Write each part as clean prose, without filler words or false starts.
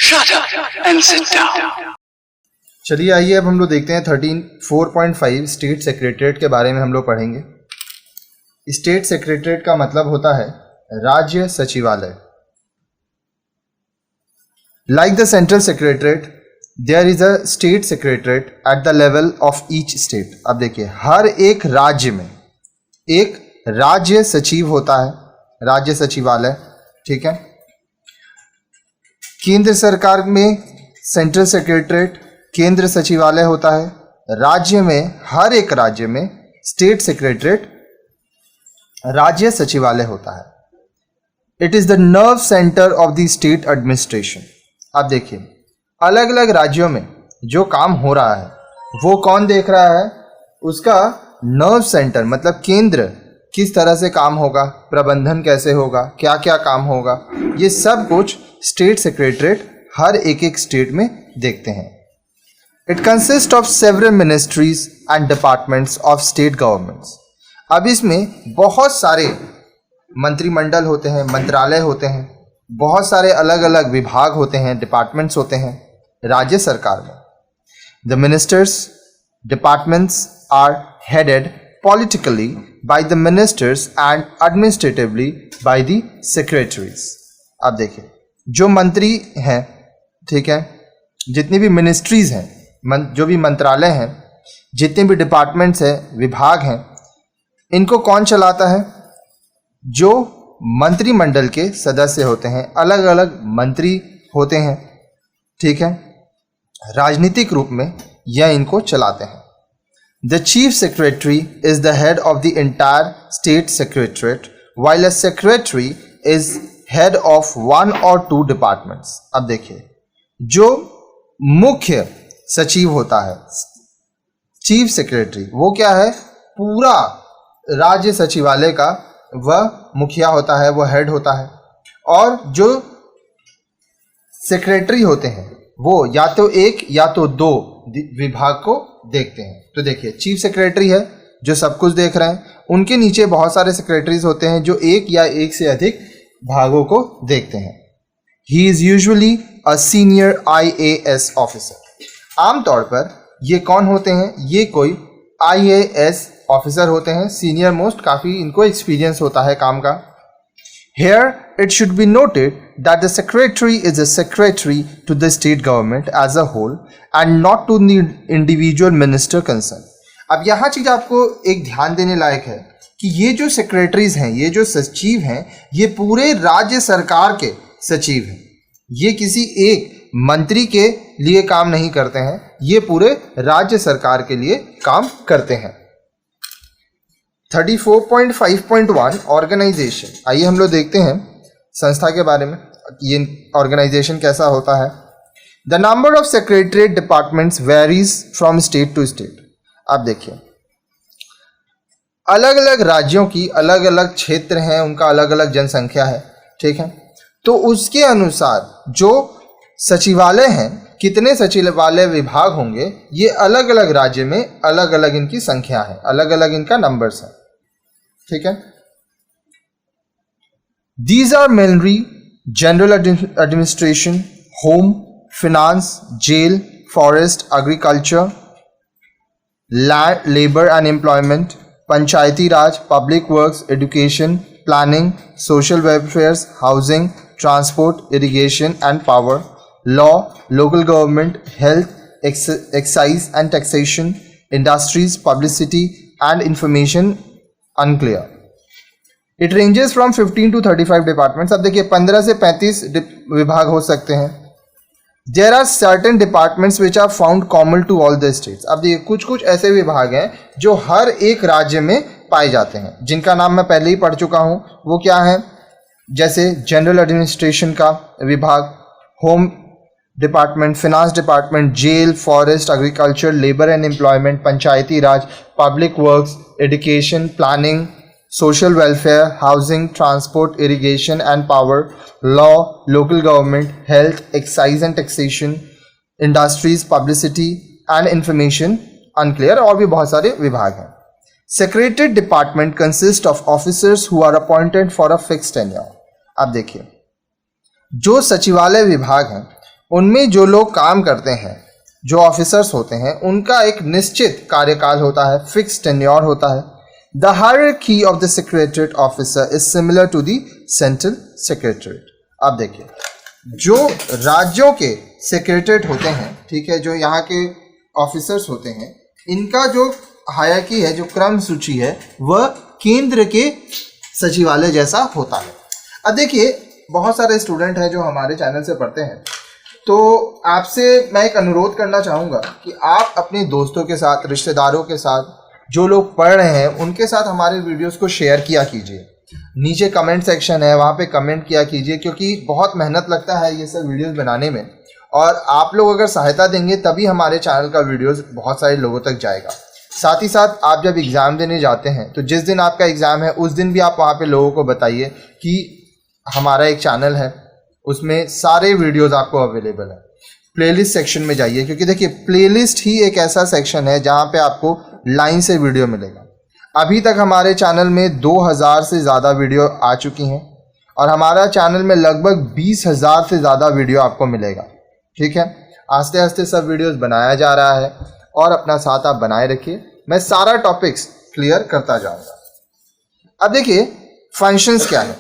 Shut up and sit down. चलिए आइए अब हम लोग देखते हैं 13.4.5 स्टेट सेक्रेटरीट के बारे में हम लोग पढ़ेंगे। स्टेट सेक्रेटरीट का मतलब होता है राज्य सचिवालय। Like the central secretariat there is a state secretariat at the level of each state. अब देखिए हर एक राज्य में एक राज्य सचिव होता है, राज्य सचिवालय, ठीक है। केंद्र सरकार में सेंट्रल सेक्रेटरीट केंद्र सचिवालय होता है, राज्य में हर एक राज्य में स्टेट सेक्रेटरीट राज्य सचिवालय होता है। It is the nerve centre of the state administration. अब देखिए अलग अलग राज्यों में जो काम हो रहा है वो कौन देख रहा है, उसका नर्व सेंटर मतलब केंद्र किस तरह से काम होगा, प्रबंधन कैसे होगा, क्या क्या काम होगा, ये सब कुछ स्टेट सेक्रेटरीट हर एक स्टेट में देखते हैं। It consist of several ministries and departments of state governments. अब इसमें बहुत सारे मंत्रिमंडल होते हैं, मंत्रालय होते हैं, बहुत सारे अलग अलग विभाग होते हैं, डिपार्टमेंट्स होते हैं राज्य सरकार में। The ministers departments are headed politically by the ministers and administratively by the secretaries। अब देखिए जो मंत्री हैं, ठीक है, जितनी भी मिनिस्ट्रीज हैं, जो भी मंत्रालय हैं, जितने भी डिपार्टमेंट्स हैं, विभाग हैं, इनको कौन चलाता है? जो मंत्रिमंडल के सदस्य होते हैं, अलग अलग मंत्री होते हैं, ठीक है, राजनीतिक रूप में यह इनको चलाते हैं। The Chief Secretary is the head of the entire state secretariat, while a secretary is head of one or two departments। अब देखिए जो मुख्य सचिव होता है, चीफ सेक्रेटरी, वो क्या है? पूरा राज्य सचिवालय का वह मुखिया होता है, वह हेड होता है। और जो सेक्रेटरी होते हैं वो या तो एक या तो दो विभाग को देखते हैं। तो देखिए चीफ सेक्रेटरी है जो सब कुछ देख रहे हैं, उनके नीचे बहुत सारे सेक्रेटरीज होते हैं जो एक या एक से अधिक भागों को देखते हैं। He is usually a senior IAS officer. आमतौर पर ये कौन होते हैं? ये कोई IAS ऑफिसर होते हैं, सीनियर मोस्ट, काफ़ी इनको एक्सपीरियंस होता है काम का। Here it should be noted that the secretary is a secretary to the state government as a whole and not to the individual minister concerned। अब यहाँ चीज आपको एक ध्यान देने लायक है कि ये जो सेक्रेटरीज हैं, ये जो सचिव हैं, ये पूरे राज्य सरकार के सचिव हैं। ये किसी एक मंत्री के लिए काम नहीं करते हैं, ये पूरे राज्य सरकार के लिए काम करते हैं। 34.5.1 ऑर्गेनाइजेशन। आइए हम लोग देखते हैं संस्था के बारे में, ये ऑर्गेनाइजेशन कैसा होता है। The number of secretariat departments varies from state to state. आप देखिए अलग अलग राज्यों की अलग अलग क्षेत्र हैं, उनका अलग अलग जनसंख्या है, ठीक है। तो उसके अनुसार जो सचिवालय हैं, कितने सचिवालय विभाग होंगे, ये अलग अलग राज्य में अलग अलग इनकी संख्या है, अलग अलग इनका नंबर्स है, ठीक है। These are mainly general administration, home, finance, jail, forest, agriculture, land, labor and employment, panchayati raj, public works, education, planning, social welfare, housing, transport, irrigation and power, law, local government, health, excise and taxation, industries, publicity and information unclear। It ranges from 15 to 35 departments। अब देखिए 15 से 35 विभाग हो सकते हैं। There are certain departments which are found common to all the states। अब देखिए कुछ कुछ ऐसे विभाग हैं जो हर एक राज्य में पाए जाते हैं, जिनका नाम मैं पहले ही पढ़ चुका हूँ। वो क्या है? जैसे जनरल एडमिनिस्ट्रेशन का विभाग, home department, finance department, jail, forest, agriculture, labour and employment, Panchayati Raj, public works, education, planning, social welfare, housing, transport, irrigation and power, law, local government, health, excise and taxation, industries, publicity and information unclear, और भी बहुत सारे विभाग हैं। Secretariat department consists of officers who are appointed for a fixed tenure। अब देखिए जो सचिवालय विभाग हैं उनमें जो लोग काम करते हैं, जो ऑफिसर्स होते हैं, उनका एक निश्चित कार्यकाल होता है, फिक्स टेन्योर होता है। The hierarchy of the secretariat officer is similar to the central secretariat. अब देखिए, जो राज्यों के सेक्रेटरीट होते हैं, ठीक है, जो यहाँ के ऑफिसर्स होते हैं, इनका जो हायरार्की है, जो क्रम सूची है, वह केंद्र के सचिवालय जैसा होता है। अब देखिए, बहुत सारे स्टूडेंट हैं जो हमारे चैनल से पढ़ते हैं, तो आपसे मैं एक अनुरोध करना चाहूँगा कि आप अपने दोस्तों के साथ, रिश्तेदारों के साथ, जो लोग पढ़ रहे हैं उनके साथ हमारे वीडियोस को शेयर किया कीजिए। नीचे कमेंट सेक्शन है, वहाँ पे कमेंट किया कीजिए, क्योंकि बहुत मेहनत लगता है ये सब वीडियोस बनाने में, और आप लोग अगर सहायता देंगे तभी हमारे चैनल का वीडियोस बहुत सारे लोगों तक जाएगा। साथ ही साथ आप जब एग्ज़ाम देने जाते हैं तो जिस दिन आपका एग्ज़ाम है उस दिन भी आप वहाँ पे लोगों को बताइए कि हमारा एक चैनल है, उसमें सारे वीडियोस आपको अवेलेबल है। प्लेलिस्ट सेक्शन में जाइए, क्योंकि देखिए प्लेलिस्ट ही एक ऐसा सेक्शन है जहाँ पे आपको लाइन से वीडियो मिलेगा। अभी तक हमारे चैनल में 2000 से ज़्यादा वीडियो आ चुकी हैं और हमारा चैनल में लगभग 20,000 से ज़्यादा वीडियो आपको मिलेगा। ठीक है, आस्ते आस्ते सब वीडियोस बनाया जा रहा है और अपना साथ आप बनाए रखिए। मैं सारा टॉपिक्स क्लियर करता जाऊँगा। अब देखिए फंक्शंस क्या है।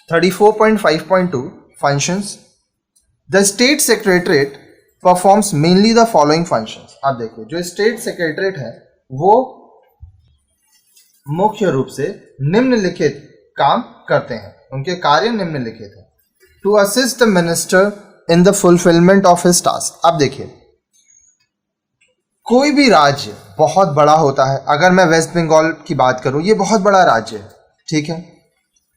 34.5.2 functions. The state secretariat performs mainly the following functions. आप देखिए, जो स्टेट सेक्रेटरीट है वो मुख्य रूप से निम्नलिखित काम करते हैं, उनके कार्य निम्नलिखित हैं। To assist the minister in the fulfilment of his task. अब देखिए, कोई भी राज्य बहुत बड़ा होता है। अगर मैं वेस्ट बंगाल की बात करूं, ये बहुत बड़ा राज्य है, ठीक है,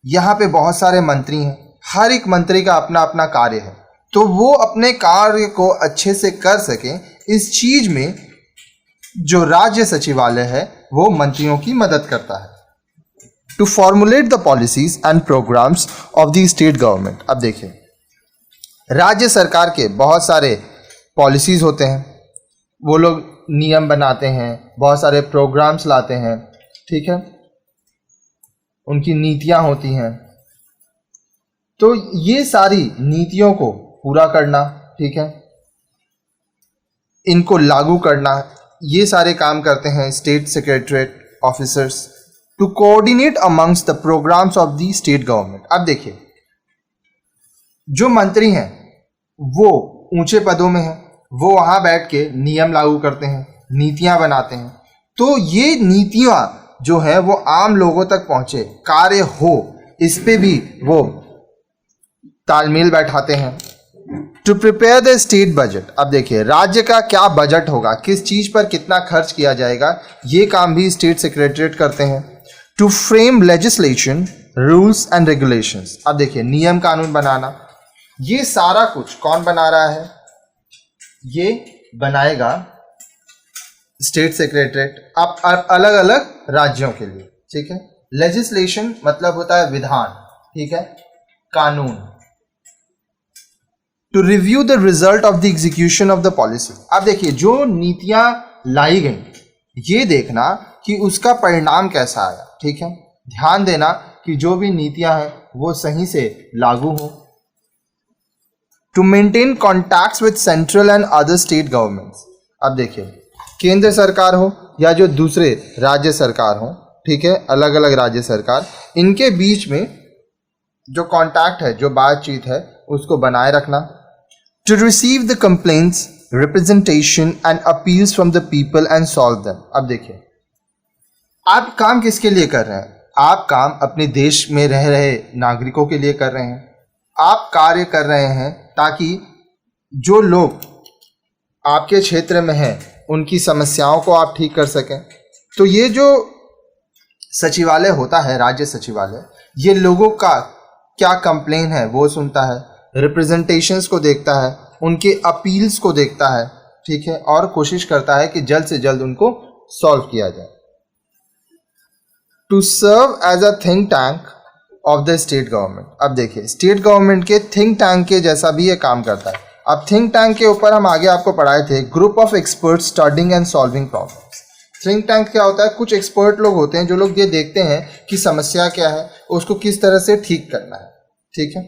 यहाँ पे बहुत सारे मंत्री हैं, हर एक मंत्री का अपना अपना कार्य है, तो वो अपने कार्य को अच्छे से कर सकें, इस चीज में जो राज्य सचिवालय है वो मंत्रियों की मदद करता है। To formulate the policies and programmes of the state government. अब देखिए, राज्य सरकार के बहुत सारे पॉलिसीज होते हैं, वो लोग नियम बनाते हैं, बहुत सारे प्रोग्राम्स लाते हैं, ठीक है, उनकी नीतियां होती हैं, तो ये सारी नीतियों को पूरा करना, ठीक है, इनको लागू करना, ये सारे काम करते हैं state secretariat officers. To coordinate amongst the programmes of the state government. अब देखिए, जो मंत्री हैं वो ऊंचे पदों में हैं, वो वहां बैठ के नियम लागू करते हैं, नीतियां बनाते हैं, तो ये नीतियां जो है वो आम लोगों तक पहुंचे, कार्य हो, इस पे भी वो तालमेल बैठाते हैं। To prepare the state budget. अब देखिए, राज्य का क्या बजट होगा, किस चीज पर कितना खर्च किया जाएगा, ये काम भी स्टेट सेक्रेटरीट करते हैं। To frame legislation, rules and regulations. अब देखिए, नियम कानून बनाना, ये सारा कुछ कौन बना रहा है, ये बनाएगा स्टेट सेक्रेटरीट अब अलग अलग राज्यों के लिए, ठीक है। लेजिस्लेशन मतलब होता है विधान, ठीक है, कानून। To review the result of the execution of the policy. अब देखिए, जो नीतियां लाई गई, ये देखना कि उसका परिणाम कैसा आया, ठीक है, ध्यान देना कि जो भी नीतियां हैं वो सही से लागू हो। To maintain contacts with central and other state governments. अब देखिए, केंद्र सरकार हो या जो दूसरे राज्य सरकार हो, ठीक है, अलग अलग राज्य सरकार, इनके बीच में जो कॉन्टैक्ट है, जो बातचीत है, उसको बनाए रखना। To receive the complaints, representation and appeals from the people and solve them. अब देखिए, आप काम किसके लिए कर रहे हैं, आप काम अपने देश में रह रहे नागरिकों के लिए कर रहे हैं। आप कार्य कर रहे हैं ताकि जो लोग आपके क्षेत्र में हैं उनकी समस्याओं को आप ठीक कर सकें। तो ये जो सचिवालय होता है, राज्य सचिवालय, ये लोगों का क्या कंप्लेन है वो सुनता है, रिप्रेजेंटेशंस को देखता है, उनके अपील्स को देखता है, ठीक है, और कोशिश करता है कि जल्द से जल्द उनको सॉल्व किया जाए। To serve as a think tank of the state government. अब देखिए, स्टेट गवर्नमेंट के थिंक टैंक के जैसा भी ये काम करता है। अब थिंक टैंक के ऊपर हम आगे आपको पढ़ाए थे, group of experts studying and solving problems. Think tank क्या होता है, कुछ एक्सपर्ट लोग होते हैं जो लोग ये देखते हैं कि समस्या क्या है, उसको किस तरह से ठीक करना है, ठीक है।